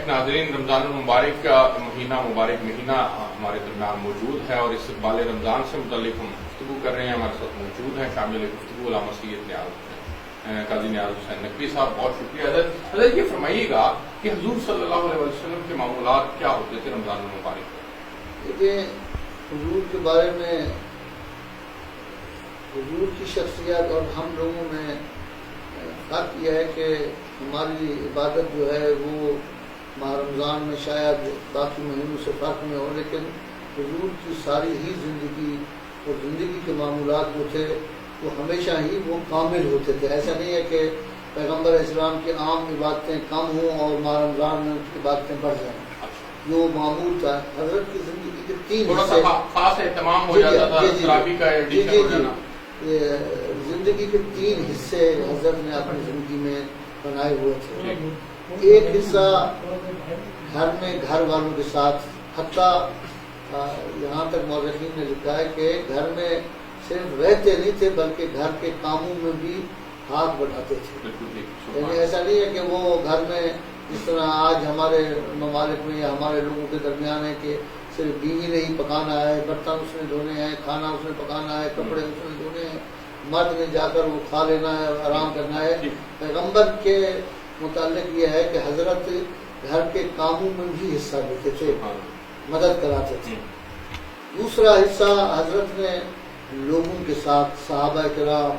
ناظرین، رمضان المبارک کا مبارک مہینہ ہمارے درمیان موجود ہے اور استقبال رمضان سے متعلق ہم گفتگو کر رہے ہیں. ہمارے ساتھ موجود ہیں شامل گفتگو علامہ سید قاضی نیاز حسین نقوی صاحب. بہت شکریہ. حضرت یہ فرمائیے گا کہ حضور صلی اللہ علیہ وسلم کے معمولات کیا ہوتے تھے رمضان المبارک میں؟ دیکھیں، حضور کے بارے میں حضور کی شخصیت اور ہم لوگوں میں فرق یہ ہے کہ ہماری عبادت جو ہے وہ ماہ رمضان میں شاید باقی مہینوں سے فرق میں ہو، لیکن حضور کی ساری ہی زندگی اور زندگی کے معمولات جو تھے وہ ہمیشہ ہی وہ کامل ہوتے تھے. ایسا نہیں ہے کہ پیغمبر اسلام کی عام عبادتیں کم ہوں اور ماہ رمضان میں ان کی عبادتیں بڑھ جائیں. جو معمول تھا حضرت کی زندگی کے تین حصے، خاص اہتمام ہو جاتا تھا، تراویح کا ایڈیشن ہو جانا. زندگی کے تین حصے حضرت نے اپنی زندگی میں بنائے ہوئے تھے. ایک حصہ گھر میں گھر والوں کے ساتھ، حتیٰ یہاں تک مورخین نے لکھا ہے کہ گھر میں صرف رہتے نہیں تھے بلکہ گھر کے کاموں میں بھی ہاتھ بڑھاتے تھے. یعنی ایسا نہیں ہے کہ وہ گھر میں جس طرح آج ہمارے ممالک میں یا ہمارے لوگوں کے درمیان ہے کہ صرف بیوی نے ہی پکانا ہے، برتن اس نے دھونے ہیں، کھانا اس نے پکانا ہے، کپڑے اس نے دھونے ہیں، مرد نے جا کر وہ کھا لینا ہے، آرام کرنا ہے. پیغمبر کے متعلق یہ ہے کہ حضرت گھر کے کاموں میں بھی حصہ لیتے تھے، مدد کراتے تھے. دوسرا حصہ حضرت نے لوگوں کے ساتھ، صحابہ کرام،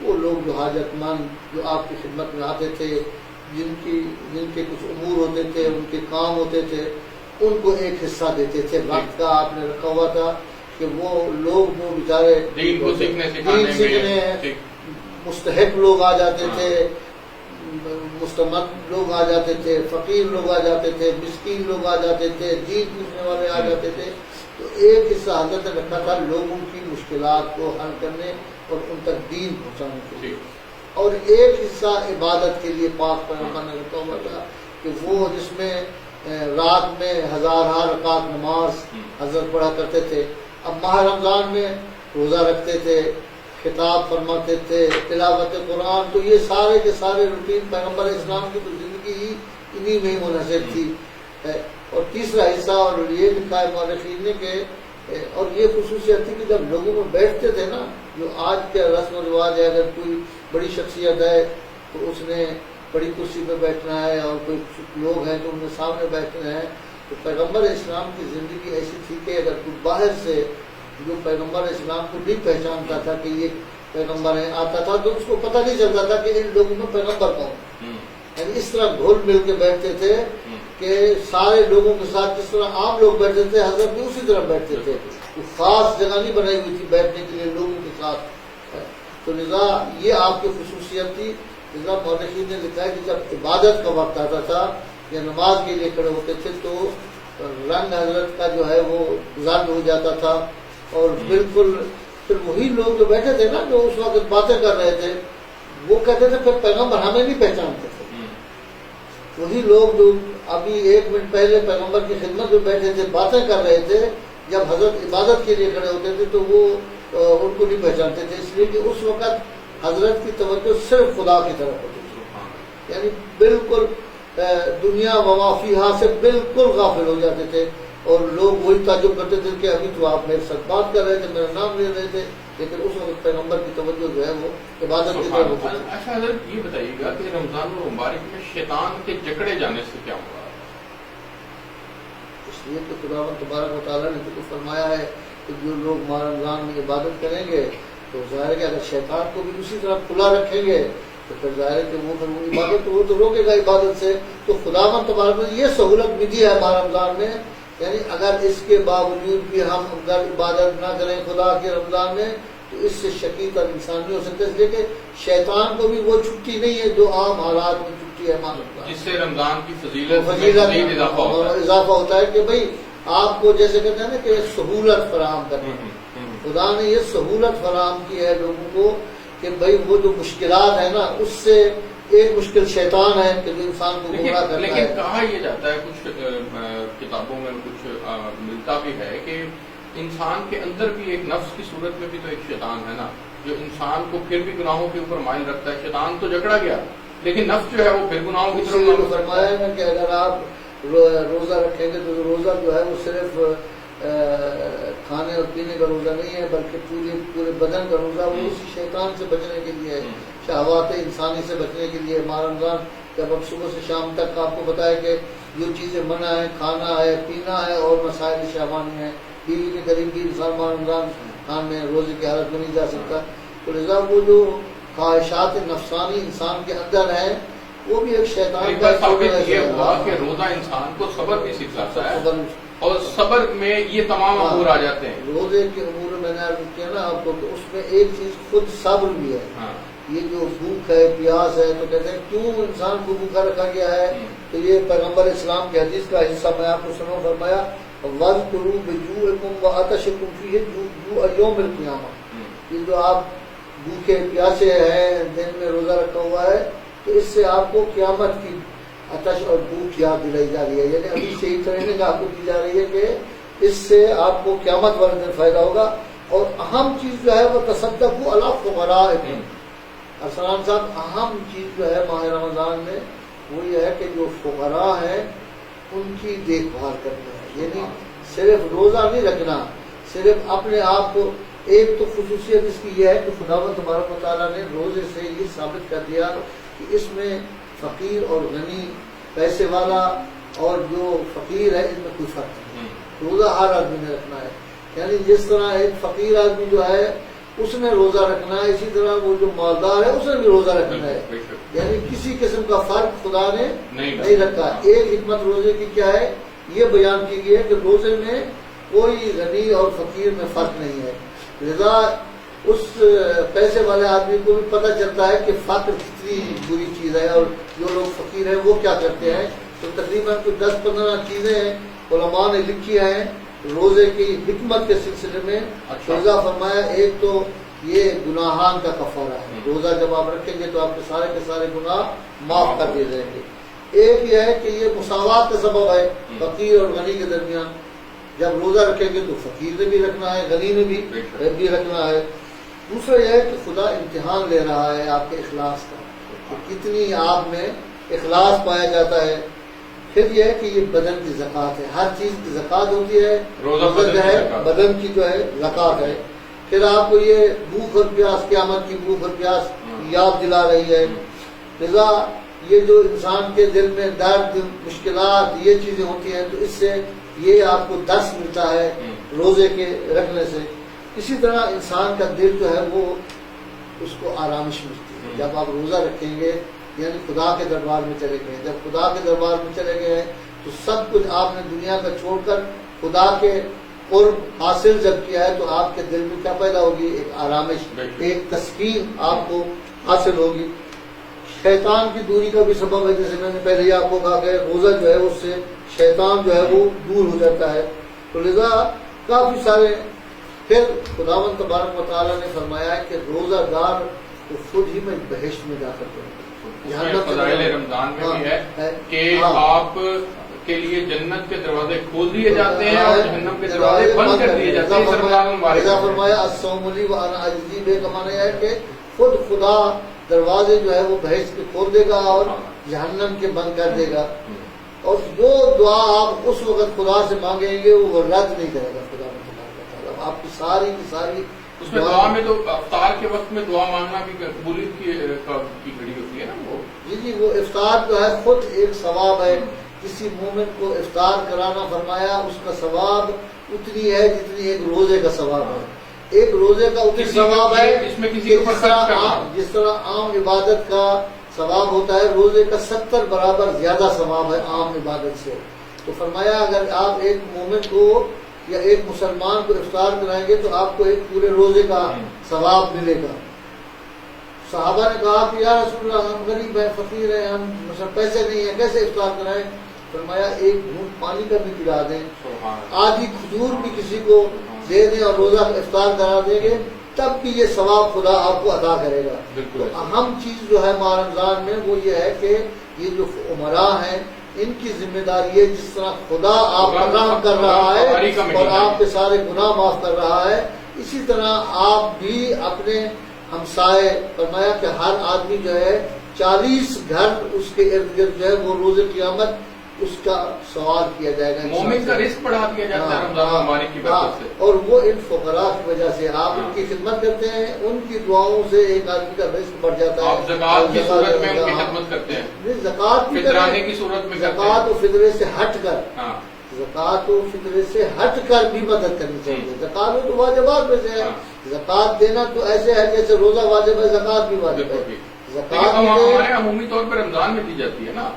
وہ لوگ جو حاجت مند جو آپ کی خدمت میں آتے تھے، جن کے کچھ امور ہوتے تھے، ان کے کام ہوتے تھے، ان کو ایک حصہ دیتے تھے. وقت کا آپ نے رکھا ہوا تھا کہ وہ لوگ جو بیچارے دین کو سیکھنے مستحق لوگ آ جاتے تھے، مستمد لوگ آ جاتے تھے، فقیر لوگ آ جاتے تھے، مسکین لوگ آ جاتے تھے، دین پوچھنے والے آ جاتے تھے. تو ایک حصہ حضرت نے رکھا تھا لوگوں کی مشکلات کو حل کرنے اور ان تک دین پہنچانے کے لیے. اور ایک حصہ عبادت کے لیے پاک پیغمبر نے رکھا ہوا تھا کہ وہ جس میں رات میں ہزارہ رکعت نماز حضرت پڑھا کرتے تھے. اب ماہ رمضان میں روزہ رکھتے تھے، خطاب فرماتے تھے، تلاوت قرآن. تو یہ سارے کے سارے روٹین پیغمبر اسلام کی تو زندگی ہی انہی میں ہی منحصر تھی. اور تیسرا حصہ، اور یہ لکھا ہے مورخین نے کہ اور یہ خصوصیت تھی کہ جب لوگوں میں بیٹھتے تھے نا، جو آج کے رسم و رواج ہے، اگر کوئی بڑی شخصیت ہے تو اس نے بڑی کرسی پہ بیٹھنا ہے، اور کوئی لوگ ہیں تو ان کے سامنے بیٹھنا ہے. تو پیغمبر اسلام کی زندگی ایسی تھی کہ اگر کوئی باہر سے جو پیغمبر اسلام کو نہیں پہچانتا تھا کہ یہ پیغمبر ہے آتا تھا تو اس کو پتہ نہیں چلتا تھا کہ ان لوگوں میں پیغمبر کون. یعنی اس طرح گھل مل کے بیٹھتے تھے کہ سارے لوگوں کے ساتھ جس طرح عام لوگ بیٹھتے تھے حضرت بھی اسی طرح بیٹھتے تھے. خاص جگہ نہیں بنائی ہوئی تھی بیٹھنے کے لیے لوگوں کے ساتھ. تو لذا یہ آپ کی خصوصیت تھی. لذا مورخین نے لکھا ہے کہ جب عبادت کا وقت آتا تھا یا نماز کے لیے کھڑے ہوتے تھے تو رنگ حضرت کا جو ہے وہ زرد ہو جاتا تھا. اور بالکل پھر وہی لوگ جو بیٹھے تھے نا، جو اس وقت باتیں کر رہے تھے، وہ کہتے تھے پھر پیغمبر ہمیں نہیں پہچانتے تھے. وہی لوگ جو ابھی ایک منٹ پہلے پیغمبر کی خدمت میں بیٹھے تھے، باتیں کر رہے تھے، جب حضرت عبادت کے لیے کھڑے ہوتے تھے تو وہ ان کو نہیں پہچانتے تھے، اس لیے کہ اس وقت حضرت کی توجہ صرف خدا کی طرف ہوتی تھی. یعنی بالکل دنیا وما فیہا سے بالکل غافل ہو جاتے تھے. اور لوگ وہی تعجب کرتے تھے کہ ابھی تو آپ میرے ساتھ بات کر رہے تھے، میرا نام لے رہے تھے، لیکن اس وقت پیغمبر کی توجہ جو ہے وہ عبادت کی طرف ہوتی تھی. اچھا حضرت یہ بتائیے گا کہ رمضان المبارک میں شیطان کے جکڑے جانے سے کیا ہوا؟ اس لیے تو خداوند تبارک و تعالیٰ نے تو فرمایا ہے کہ جو لوگ ماہ رمضان میں عبادت کریں گے تو ظاہر ہے کہ اگر شیطان کو بھی اسی طرح کھلا رکھیں گے تو پھر ظاہر ہے کہ وہ عبادت وہ تو روکے گا عبادت سے. تو خداوند تبارک نے یہ سہولت بھی دی ہے ماہ رمضان میں. یعنی اگر اس کے باوجود بھی ہم اگر عبادت نہ کریں خدا کے رمضان میں تو اس سے شقیق اور انسان نہیں ہو سکتے، اس لیے کہ شیطان کو بھی وہ چھٹی نہیں ہے جو عام حالات میں چھٹی ہے. جس سے رمضان کی فضیلت اضافہ ہوتا ہے کہ بھائی آپ کو جیسے کہتے ہیں نا کہ سہولت فراہم کرنا. خدا نے یہ سہولت فراہم کی ہے لوگوں کو کہ بھائی وہ جو مشکلات ہیں نا اس سے ایک مشکل شیطان ہے کہ جو انسان کو گمراہ کرتا ہے. لیکن کہا یہ جاتا ہے کچھ کتابوں میں کچھ ملتا بھی ہے کہ انسان کے اندر بھی ایک نفس کی صورت میں بھی تو ایک شیطان ہے نا، جو انسان کو پھر بھی گناہوں کے اوپر مائل رکھتا ہے. شیطان تو جکڑا گیا لیکن نفس جو ہے وہ پھر گناہوں کی طرف. فرمایا ہے کہ اگر آپ روزہ رکھیں گے تو روزہ جو ہے وہ صرف کھانے اور پینے کا روزہ نہیں ہے، بلکہ پورے بدن کا روزہ وہ اسی شیطان سے بچنے کے لیے ہے، شہوات انسانی سے بچنے کے لیے۔ ماہ رمضان جب اب صبح سے شام تک آپ کو بتایا کہ جو چیزیں منع ہیں، کھانا ہے، پینا ہے اور مسائل شہوانی ہیں، بیوی کے قریب بھی انسان ماہ رمضان خان میں روزے کی حالت میں نہیں جا سکتا، تو لذا وہ جو خواہشات نفسانی انسان کے اندر ہیں وہ بھی ایک شیطان کا یہ ہوا کہ روزہ انسان کو صبر بھی سکھاتا ہے، اور صبر میں یہ تمام امور آ جاتے ہیں۔ روزے کے امور میں نے عرض کیا نا آپ کو، تو اس میں ایک چیز خود صبر بھی ہے۔ یہ جو بھوک ہے، پیاس ہے، تو کہتے ہیں کیوں انسان کو بھوکا رکھا گیا ہے، تو یہ پیغمبر اسلام کی حدیث کا حصہ میں آپ کو سنوں، فرمایا وَاذْكُرُوا بِجُوعِكُمْ وَعَطَشِكُمْ فِيهِ جُوعَ يَوْمِ الْقِيَامَةِ، یہ جو آپ بھوکے پیاسے ہیں، دن میں روزہ رکھا ہوا ہے، تو اس سے آپ کو قیامت کی آتش اور بھوک یاد دلائی جا رہی ہے، یعنی ابھی سے ہی ٹریننگ آپ کو دی جا رہی ہے کہ اس سے آپ کو قیامت والے دن فائدہ ہوگا۔ اور اہم چیز جو ہے وہ تصدقوا علی فقرائکم، ارسلان صاحب اہم چیز جو ہے ماہ رمضان میں وہ یہ ہے کہ جو فقراء ہیں ان کی دیکھ بھال کرنا ہے، یعنی صرف روزہ نہیں رکھنا، صرف اپنے آپ کو۔ ایک تو خصوصیت اس کی یہ ہے کہ خداوند تبارک و تعالیٰ نے روزے سے یہ ثابت کر دیا کہ اس میں فقیر اور غنی، پیسے والا اور جو فقیر ہے، ان میں کوئی فرق نہیں، روزہ ہر آدمی نے رکھنا ہے۔ یعنی جس طرح ایک فقیر آدمی جو ہے اس نے روزہ رکھنا ہے، اسی طرح وہ جو مالدار ہے اس نے بھی روزہ رکھنا ہے، یعنی کسی قسم کا فرق خدا نے نہیں رکھا۔ ایک حکمت روزے کی کیا ہے، یہ بیان کی گئی ہے کہ روزے میں کوئی غنی اور فقیر میں فرق نہیں ہے، لذا اس پیسے والے آدمی کو بھی پتہ چلتا ہے کہ فقر کتنی بری چیز ہے، اور جو لوگ فقیر ہیں وہ کیا کرتے ہیں۔ تو تقریباً کوئی 10-15 چیزیں علماء نے لکھی ہیں روزے کی حکمت کے سلسلے میں۔ روزہ فرمایا ایک تو یہ گناہان کا کفارہ ہے، روزہ جب آپ رکھیں گے تو آپ کے سارے گناہ معاف کر دیے جائیں گے۔ ایک یہ ہے کہ یہ مساوات کا سبب ہے فقیر اور غنی کے درمیان، جب روزہ رکھیں گے تو فقیر نے بھی رکھنا ہے، غنی نے بھی رکھنا ہے۔ دوسرا یہ ہے کہ خدا امتحان لے رہا ہے آپ کے اخلاص کا، کہ کتنی آپ میں اخلاص پایا جاتا ہے۔ پھر یہ ہے کہ یہ بدن کی زکوٰۃ ہے، ہر چیز کی زکوٰۃ ہوتی ہے، روزہ جو ہے بدن کی جو ہے زکوٰۃ ہے۔ پھر آپ کو یہ بھوک اور پیاس، قیامت کی بھوک اور پیاس یاد دلا رہی ہے، لذا یہ جو انسان کے دل میں درد، مشکلات، یہ چیزیں ہوتی ہیں، تو اس سے یہ آپ کو درس ملتا ہے روزے کے رکھنے سے۔ اسی طرح انسان کا دل جو ہے وہ اس کو آرامش ملتی ہے جب آپ روزہ رکھیں گے، یعنی خدا کے دربار میں چلے گئے۔ جب خدا کے دربار میں چلے گئے تو سب کچھ آپ نے دنیا کا چھوڑ کر خدا کے قرب حاصل جب کیا ہے تو آپ کے دل میں کیا پیدا ہوگی، ایک آرامش، ایک تسکین آپ کو حاصل ہوگی۔ شیطان کی دوری کا بھی سبب ہے، جیسے میں نے پہلے ہی آپ کو کہا کہ روزہ جو ہے اس سے شیطان جو ہے وہ دور ہو جاتا ہے، تو لذا کافی سارے۔ پھر خداوند تبارک و تعالیٰ نے فرمایا ہے کہ روزہ دار کو خود ہی میں بہشت میں داخل کروں گا۔ فضائل رمضان میں بھی ہے کہ آپ کے لیے جنت کے دروازے کھول دیے جاتے ہیں اور جہنم کے دروازے بند کر دیے جاتے ہیں۔ فرمایا الصوم لی وانا اجزی بہ، کا معنی ہے کہ خود خدا دروازے جو ہے وہ بہشت کے کھول دے گا اور جہنم کے بند کر دے گا، اور جو دعا آپ اس وقت خدا سے مانگیں گے وہ رد نہیں کرے گا خدا۔ آپ کی ساری اس میں دعا میں تو افطار کے وقت میں دعا مانگنا بھی قبولیت کی گھڑی ہوتی ہے نا وہ۔ جی وہ افطار جو ہے خود ایک ثواب ہے، کسی مومن کو افطار کرانا فرمایا اس کا ثواب اتنی ہے جتنی ایک روزے کا ثواب ہے۔ ایک روزے کا اتنی ثواب ہے جس طرح عام عبادت کا ثواب ہوتا ہے، روزے کا 70 برابر زیادہ ثواب ہے عام عبادت سے۔ تو فرمایا اگر آپ ایک مومن کو یا ایک مسلمان کو افطار کرائیں گے تو آپ کو ایک پورے روزے کا ثواب ملے گا۔ صحابہ نے کہا کہ یا رسول اللہ ہم غریب ہیں، فقیر ہیں، ہم مثلا پیسے نہیں ہیں، کیسے افطار کرائیں؟ فرمایا ایک گھونٹ پانی کا بھی پلا دیں، آدھی کھجور بھی کسی کو دے دیں اور روزہ افطار کرا دیں گے، تب بھی یہ ثواب خدا آپ کو عطا کرے گا۔ تو اہم چیز جو ہے ماہ رمضان میں وہ یہ ہے کہ یہ جو عمراء ہیں ان کی ذمہ داری ہے، جس طرح خدا آپ کا کام کر رہا ہے اور آپ کے سارے گناہ معاف کر رہا ہے، اسی طرح آپ بھی اپنے ہمسائے، فرمایا کہ ہر آدمی جو ہے 40 گھر اس کے ارد گرد جو ہے وہ روز قیامت اس کا سوال کیا جائے گا. مومن کا رزق بڑھا دیا جاتا ہے رمضان المبارک کی برکت سے. اور وہ ان فقراء کی وجہ سے آپ ان کی خدمت کرتے ہیں, ان کی دعاؤں سے ایک آدمی کا رزق بڑھ جاتا ہے. آپ زکوٰۃ کی صورت میں ان کی خدمت کرتے ہیں, زکوٰۃ فطرانے کی صورت میں کرتے ہیں, زکوٰۃ و فطرے سے ہٹ کر, ہاں زکوٰۃ و فطرے سے ہٹ کر بھی مدد کرنی چاہیے. زکوٰۃ تو واجبات میں سے ہے, زکوٰۃ دینا تو ایسے ہے جیسے روزہ واجب ہے, زکوٰۃ بھی واجب ہے. زکوٰۃ ہمارے عمومی طور پر رمضان میں دی جاتی ہے نا,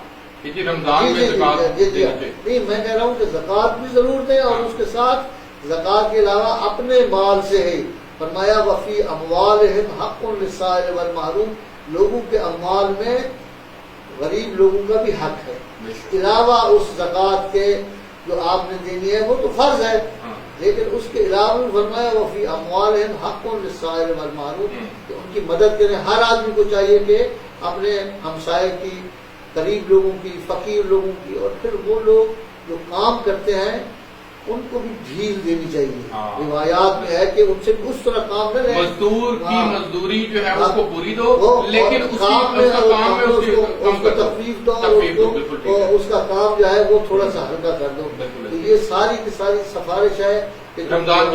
کہ جی رمضان میں زکوٰۃ نہیں, میں کہہ رہا ہوں کہ زکوٰۃ بھی ضرور دیں, اور اس کے ساتھ زکوٰۃ کے علاوہ اپنے مال سے ہی فرمایا وفی اموالہم حق للسائل والمحروم, لوگوں کے اموال میں غریب لوگوں کا بھی حق ہے. علاوہ اس زکوٰۃ کے جو آپ نے دینی ہے وہ تو فرض ہے, لیکن اس کے علاوہ فرمایا وفی اموالہم حق للسائل والمحروم, کہ ان کی مدد کریں. ہر آدمی کو چاہیے کہ اپنے ہمسائے کی, غریب لوگوں کی, فقیر لوگوں کی, اور پھر وہ لوگ جو کام کرتے ہیں ان کو بھی ڈھیل دینی چاہیے. روایات میں ہے کہ ان سے اس طرح کام نہ رہے, مزدور کی مزدوری جو ہے اس کو پوری دو, لیکن اس کو تخفیف دو, اور اس کا کام جو ہے وہ تھوڑا سا ہلکا کر دو. تو یہ ساری کی ساری سفارش ہے رمضان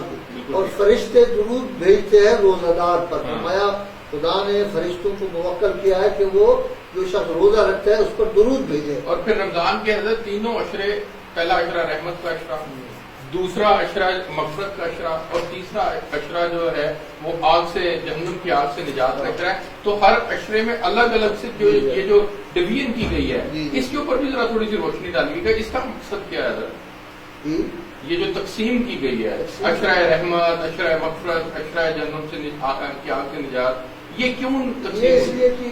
کی. اور فرشتے درود بھیجتے ہیں روزہ دار پر. فرمایا خدا نے فرشتوں کو موکل کیا ہے کہ وہ جو شخص روزہ رکھتا ہے اس پر درود بھیجے. اور پھر رمضان کے حضرت تینوں عشرے, پہلا عشرہ رحمت کا عشرہ, دوسرا عشرہ مغفرت کا عشرہ, اور تیسرا عشرہ جو ہے وہ آگ سے, جہنم کی آگ سے نجات کا عشرہ ہے. تو ہر عشرے میں الگ الگ سے جو یہ جو ڈویژن کی گئی ہے, اس کے اوپر بھی ذرا تھوڑی سی روشنی ڈالی گئی. اس کا مقصد کیا ہے حضرت, یہ جو تقسیم کی گئی ہے, عشرہ رحمت, عشرہ مغفرت, عشرہ جہنم سے کی آگ سے نجات, یہ کیوں تقسیم؟ یہ اس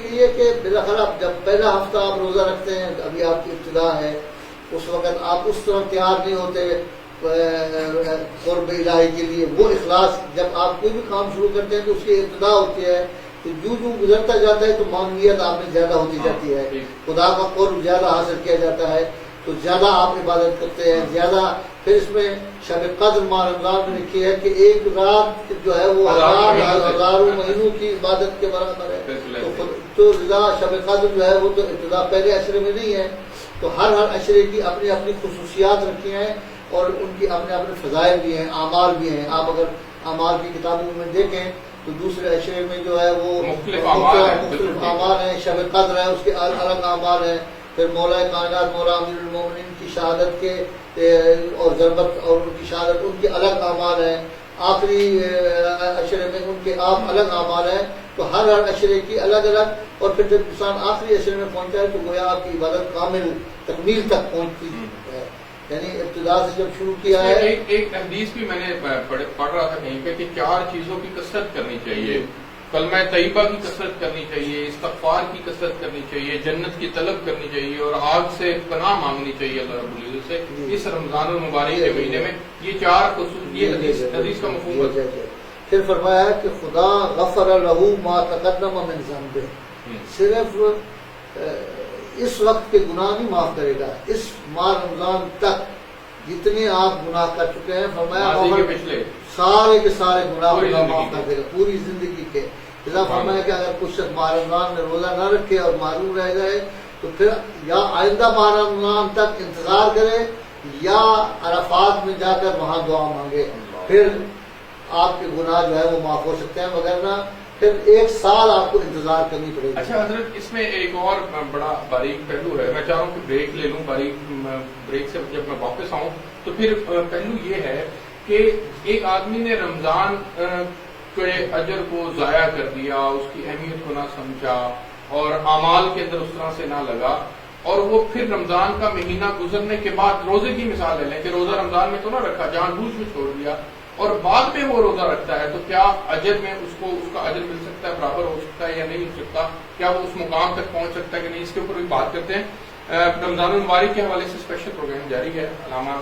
لیے کہ بالاخره جب پہلا ہفتہ آپ روزہ رکھتے ہیں, ابھی آپ کی ابتدا ہے, اس وقت آپ اس طرح تیار نہیں ہوتے قرب الہی کے لیے. وہ اخلاص, جب آپ کوئی بھی کام شروع کرتے ہیں تو اس کی ابتدا ہوتی ہے, تو جو گزرتا جاتا ہے تو معمولیت آپ میں زیادہ ہوتی جاتی ہے, خدا کا قرب زیادہ حاصل کیا جاتا ہے, تو زیادہ آپ عبادت کرتے ہیں زیادہ. پھر اس میں شب قدر ماہ رمضان میں لکھی ہے کہ ایک رات جو ہے وہ ہزاروں مہینوں کی عبادت کے برابر ہے. تو شب قدر جو ہے وہ تو ابتدا پہلے عشرے میں نہیں ہے, تو ہر عشرے کی اپنی اپنی خصوصیات رکھی ہیں, اور ان کی اپنے اپنے فضائل بھی ہیں, اعمال بھی ہیں. آپ اگر اعمال کی کتابوں میں دیکھیں تو دوسرے عشرے میں جو ہے وہ مختلف اعمال ہیں. شب قدر ہے, اس کے الگ اعمال ہیں. پھر مولا کائنات مولا امیر المومنین کی شہادت کے اور ضربت اور ان کی شہادت, ان کے الگ اعمال ہیں. آخری عشرے میں ان کے آپ الگ اعمال ہیں. تو ہر عشرے کی الگ الگ, اور پھر جب انسان آخری عشرے میں پہنچتا ہے تو گویا آپ کی عبادت کامل تکمیل تک پہنچتی ہے. یعنی ابتدا سے جب شروع کیا ہے. ایک حدیث بھی میں نے پڑھ رہا تھا کہیں پہ کہ 4 چیزوں کی کثرت کرنی چاہیے. کلمہ طیبہ کی کثرت کرنی چاہیے, استغفار کی کثرت کرنی چاہیے, جنت کی طلب کرنی چاہیے, اور آگ سے پناہ مانگنی چاہیے اللہ رب العزت سے. اس رمضان المبارک کے مہینے میں یہ 4 خصوصیت حدیث کا مفہوم ہے. پھر فرمایا کہ خدا غفر لہ ما تقدم من ذنبہ, صرف اس وقت کے گناہ نہیں معاف کرے گا, اس ماہ رمضان تک جتنے آپ گناہ کر چکے ہیں, فرمایا پچھلے سارے کے سارے گناہ معاف کر دے گا پوری زندگی کے. لذا فرمایا کہ اگر کچھ شخص ماہ رمضان میں روزہ نہ رکھے اور معروم رہ جائے تو پھر یا آئندہ ماہ رمضان تک انتظار کرے, یا عرفات میں جا کر وہاں دعا مانگے, پھر آپ کے گناہ جو ہے وہ معاف ہو سکتے ہیں, وغیرہ پھر 1 سال آپ کو انتظار کرنی پڑے گی. اچھا حضرت, اس میں ایک اور بڑا باریک پہلو ہے, میں چاہ رہا ہوں کہ بریک لے لوں, بریک سے جب میں واپس آؤں تو پھر پہلو یہ ہے کہ ایک آدمی نے رمضان کے اجر کو ضائع کر دیا, اس کی اہمیت کو نہ سمجھا, اور اعمال کے اندر اس طرح سے نہ لگا, اور وہ پھر رمضان کا مہینہ گزرنے کے بعد, روزے کی مثال لے لیں کہ روزہ رمضان میں تو نہ رکھا, جان بوجھ میں چھوڑ دیا, اور بعد میں وہ روزہ رکھتا ہے, تو کیا اجر میں اس کو اس کا اجر مل سکتا ہے, برابر ہو سکتا ہے یا نہیں ہو سکتا, کیا وہ اس مقام تک پہنچ سکتا ہے کہ نہیں, اس کے اوپر بھی بات کرتے ہیں. رمضان المبارک کے حوالے سے اسپیشل پروگرام جاری ہے. علامہ